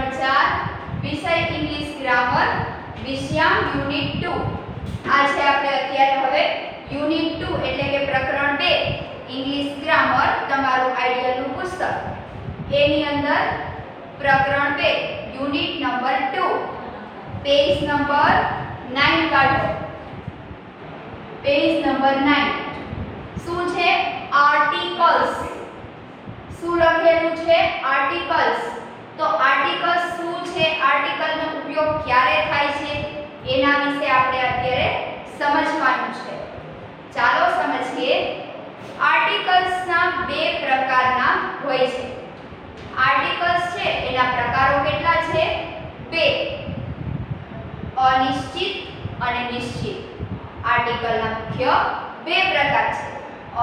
ધોરણ 4 વિષય English grammar વિષયાંક unit 2। આજે આપણે અત્યારે હવે યુનિટ 2 એટલે કે પ્રકરણ 2 ઇંગ્લિશ ગ્રામર તમારું આઈડિયલનું પુસ્તક એની અંદર પ્રકરણ 2 યુનિટ નંબર 2 પેજ નંબર 9 કાઢો। પેજ નંબર 9 શું છે? આર્ટિકલ્સ। શું લખેલું છે? આર્ટિકલ્સ। તો આર્ટિકલ્સ શું છે, આર્ટિકલનો ઉપયોગ ક્યારે થાય છે એના વિશે આપણે અત્યારે સમજવાનું છે। ચાલો સમજીએ। આર્ટિકલ્સના બે પ્રકારના હોય છે। આર્ટિકલ્સ છે એના પ્રકારો કેટલા છે? બે, અનિશ્ચિત અને નિશ્ચિત। આર્ટિકલના મુખ્ય બે પ્રકાર છે,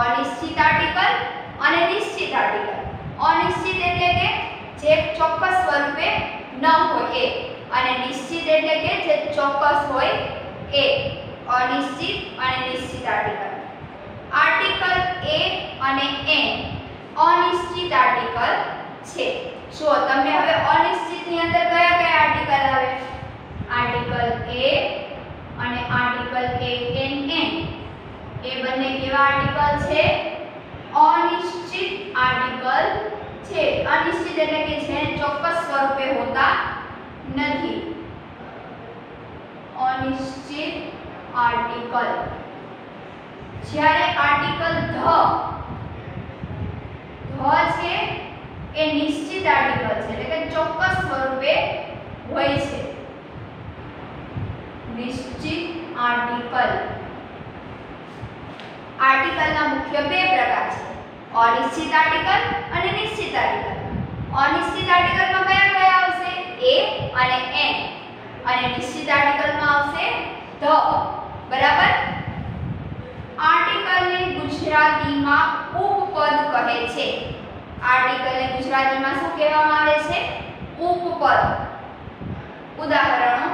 અનિશ્ચિત આર્ટિકલ અને નિશ્ચિત આર્ટિકલ। અનિશ્ચિત એટલે કે જે ચોક્કસ સ્વરૂપે ન હોય એ, અને નિશ્ચિત એટલે કે જે ચોક્કસ હોય એ। અનિશ્ચિત અને નિશ્ચિત આર્ટિકલ। આર્ટિકલ એ અને એન અનિશ્ચિત આર્ટિકલ છે। જો તમને હવે અનિશ્ચિતની અંદર કયા કયા આર્ટિકલ આવે? આર્ટિકલ એ અને આર્ટિકલ એ એન એન એ બંને કેવા આર્ટિકલ છે? અનિશ્ચિત આર્ટિકલ છે। અનિશ્ચિત એટલે કે જે ચોક્કસ સ્વરૂપે હોતા નથી। અનિશ્ચિત આર્ટિકલ। જ્યારે આર્ટિકલ ધ છે એ નિશ્ચિત આર્ટિકલ છે એટલે કે ચોક્કસ સ્વરૂપે હોય છે। નિશ્ચિત આર્ટિકલ। આર્ટિકલના મુખ્ય બે પ્રકાર છે, અનિશ્ચિત આર્ટિકલ અને નિશ્ચિત આર્ટિકલ। અનિશ્ચિત આર્ટિકલમાં કયા કયા આવશે? એ અને એન, અને નિશ્ચિત આર્ટિકલમાં આવશે ધ। બરાબર? આર્ટિકલને ગુજરાતીમાં ઉપપદ કહે છે। આર્ટિકલને ગુજરાતીમાં શું કહેવામાં આવે છે? ઉપપદ। ઉદાહરણો।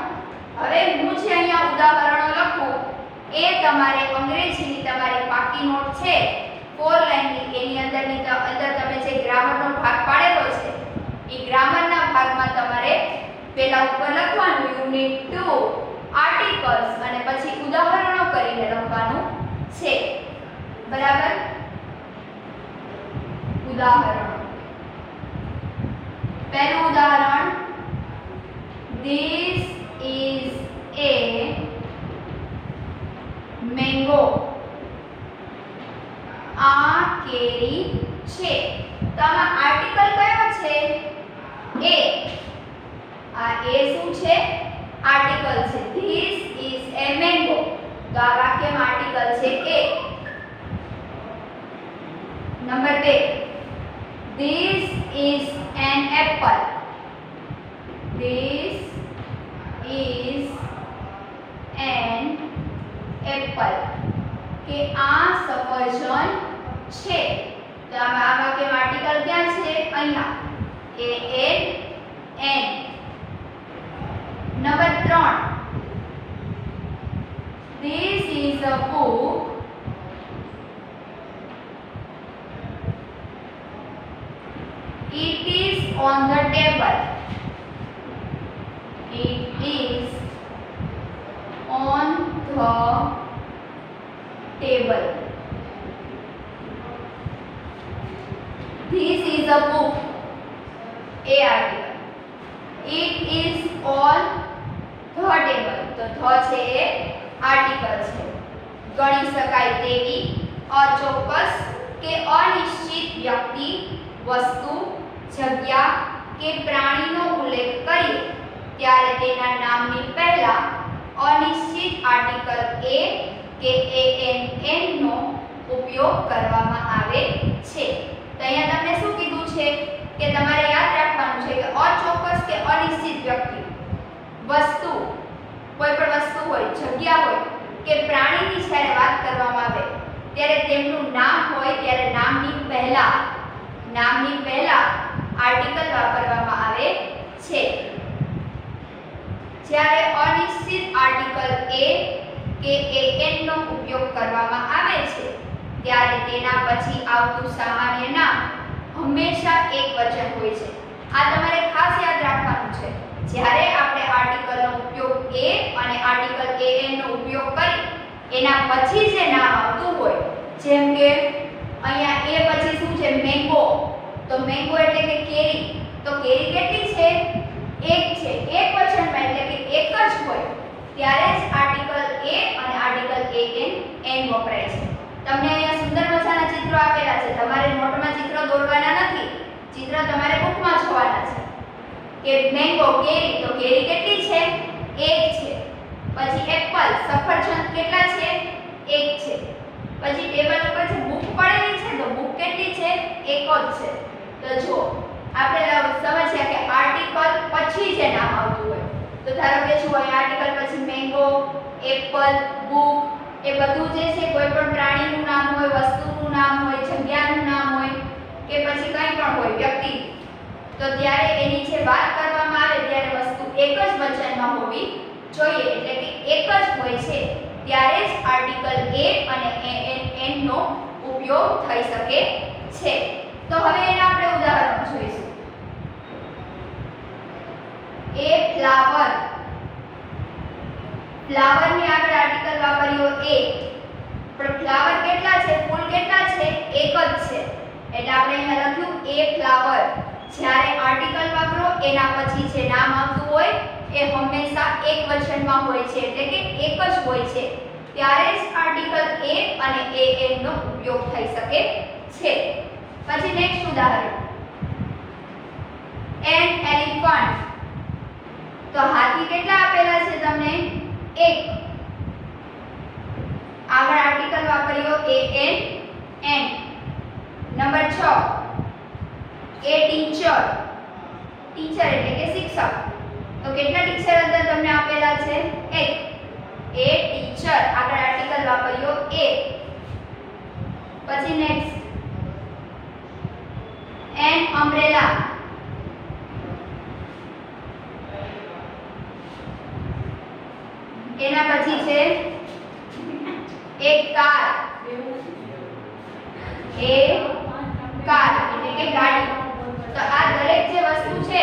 હવે હું જે અહીંયા ઉદાહરણો લખું એ તમારે અંગ્રેજીની તમારી પાકી નોટ છે 4 લાઈનની, એની અંદર તમે જે ગ્રામરનો ભાગ પાડેલો છે એ ગ્રામરના ભાગમાં તમારે પહેલા ઉપર લખવાનું યુનિટ 2 આર્ટિકલ્સ અને પછી ઉદાહરણો કરીને લખવાનું છે। બરાબર? ઉદાહરણ। પહેલું ઉદાહરણ, This is a mango। આ કેરી છે। તો આમાં આર્ટિકલ કયો છે? એ। આ એ શું છે? આર્ટિકલ છે। This is a mango। તો આ વાક્યમાં આર્ટિકલ છે એ। Number 2, This is an apple। This is an apple કે આ સફરજન છે। તો આ વાક્યમાં આર્ટિકલ ક્યાં છે? અહીંયા a an an. Number 3, This is a book। It is on the table। It is on the table। This is a book। A article। It is on the table। તો ધ છે એ article છે। ગણી શકાય તેવી અચોક્કસ કે અનિશ્ચિત વ્યક્તિ, વસ્તુ, જગ્યા કે પ્રાણીનો ઉલ્લેખ કરીએ ત્યારે તેના નામની પહેલા અનિશ્ચિત આર્ટિકલ એ કે એન નો ઉપયોગ કરવામાં આવે છે। તો અહીંયા તમને શું કીધું છે કે તમારે યાદ રાખવાનું છે કે અચોક્કસ કે અનિશ્ચિત વ્યક્તિ, વસ્તુ, કોઈ પણ વસ્તુ હોય, જગ્યા હોય કે પ્રાણીની જ્યારે વાત કરવામાં આવે ત્યારે તેમનું નામ હોય ત્યારે નામની પહેલા આર્ટિકલ વાપરવામાં આવે છે। જ્યારે અનિશ્ચિત આર્ટિકલ એ કે એન નો ઉપયોગ કરવામાં આવે છે ત્યારે તેના પછી આવતું સામાન્ય નામ હંમેશા એકવચન હોય છે। આ તમારે ખાસ યાદ રાખવાનું છે। જ્યારે આપણે આર્ટિકલનો ઉપયોગ એ અને આર્ટિકલ an નો ઉપયોગ કરી એના પછી જે નામ આવતું હોય, જેમ કે અહીંયા એ પછી શું છે મેંગો, તો મેંગો એટલે કે કેરી, તો કેરી કેટલી છે એક છે, એક વચનમાં એટલે કે એક જ હોય ત્યારે જ આર્ટિકલ a અને આર્ટિકલ an વપરાય છે. તમને અહીંયા સુંદર મજાના ચિત્રો આપેલા છે, તમારે નોટમાં ચિત્ર દોરવાના નથી, ચિત્ર તમારે બુકમાં જોવાના છે. કે મેંગો કેરી, તો કેરી કેટલી છે એક છે. પછી એપલ સફરજન કેટલા છે એક છે. પછી ટેબલ ઉપર જે બુક પડેલી છે તો બુક કેટલી છે એક જ છે. તો જો આપણે સમજ્યા કે આર્ટિકલ પછી જે નામ આવતું હોય, તો ધારો કે શું હોય આર્ટિકલ પછી મેંગો, એપલ, બુક એ બધું જે છે કોઈ પણ પ્રાણીનું નામ હોય, વસ્તુનું નામ હોય, જગ્યાનું નામ હોય કે પછી કંઈ પણ હોય વ્યક્તિ, તો ત્યારે એની જે વાત કરવામાં આવે ત્યારે વસ્તુ એક જ વચનમાં હોવી જોઈએ, એટલે કે એક જ હોય છે ત્યારે જ આર્ટિકલ a અને an નો ઉપયોગ થઈ શકે છે. તો હવે એના આપણે ઉદાહરણ જોઈશું. એ ફ્લાવર, ફ્લાવર ની આગળ આર્ટિકલ વાપર્યો એ, પણ ફ્લાવર કેટલા છે, ફૂલ કેટલા છે એક જ છે, એટલે આપણે અહીંયા લખ્યું એ ફ્લાવર. જ્યારે આર્ટિકલ વાપરો એના પછી જે નામ આવતું હોય એ હંમેશા એક વચનમાં હોય છે, એટલે કે એક જ હોય છે ત્યારે જ આર્ટિકલ a અને an નો ઉપયોગ થઈ શકે છે. પછી નેક્સ્ટ ઉદાહરણ એન એલિફન્ટ, તો હાથી કેટલા આપેલા છે તમને એક, આગળ આર્ટિકલ વાપર્યો an. Number 6 A teacher, teacher એટલે કે શિક્ષક, તો કેટલા ટીચર અંદર તમને આપેલા છે એક, એ ટીચર આગળ આર્ટિકલ વાપર્યો એ. પછી નેક્સ્ટ એન અમ્બ્રેલા, એના પછી છે એક કાર, એ કાર એટલે કે ગાડી. તો આ દરેક જે વસ્તુ છે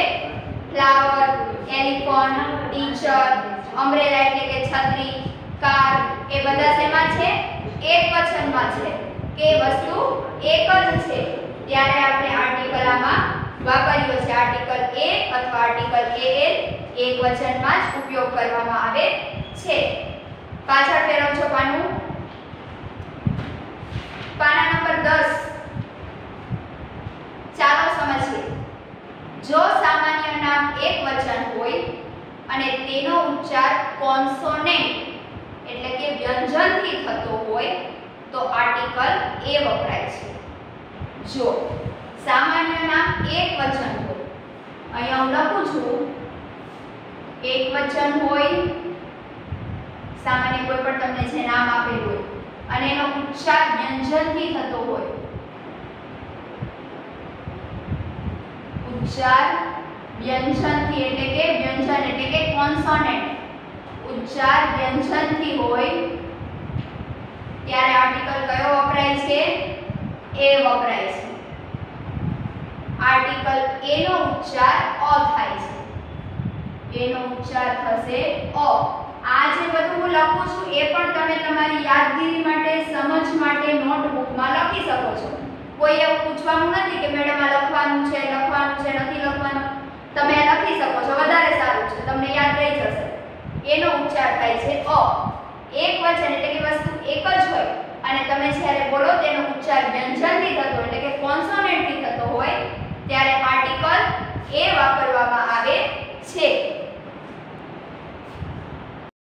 ફ્લાવર, એલિફન્ટ, ટીચર, અમ્બ્રેલા એટલે કે છત્રી, કાર એ બધા શેમાં છે એક વચનમાં છે કે વસ્તુ એક જ છે ત્યારે આપણે આર્ટિકલ આમાં વાપર્યો છે. આર્ટિકલ a અથવા આર્ટિકલ an એક વચનમાં જ ઉપયોગ કરવામાં આવે છે. પાછળ ફેરવજો પાનું, પાના નંબર 10. ચાલો સમજીએ. જો સામાન્ય નામ એક વચન હોય અને તેનો ઉચ્ચાર કોન્સોનેન્ટ એટલે કે વ્યંજનથી થતો હોય તો આર્ટિકલ a વપરાય છે. જો સામાન્ય નામ એક વચન હોય, અહીંયા હું લખું છું એક વચન હોય, સામાન્ય કોઈ પણ તમને જે નામ આપેલું હોય અને એનો ઉચ્ચાર વ્યંજનથી થતો હોય, ઉચ્ચાર વ્યંજનથી એટલે કે વ્યંજન એટલે કે કોન્સોનેન્ટ, ઉચ્ચાર વ્યંજનથી હોય ત્યારે આર્ટિકલ કયો વપરાય છે એ વપરાય છે. આર્ટિકલ a નો ઉચ્ચાર અ થાય છે, a નો ઉચ્ચાર થશે અ. આ જે બધું હું લખું છું એ પણ તમે તમારી યાદગીરી માટે, સમજ માટે નોટબુકમાં લખી શકો છો. કોઈ એવું પૂછવાનું નથી કે મેડમ આ લખવાનું છે નથી લખવાનું, તમે લખી શકો છો, વધારે સારું છે, તમને યાદ રહી જશે. એનો ઉચ્ચાર થાય છે અ. એક વચન એટલે કે વસ્તુ એક જ હોય અને તમે જ્યારે બોલો તેનો ઉચ્ચાર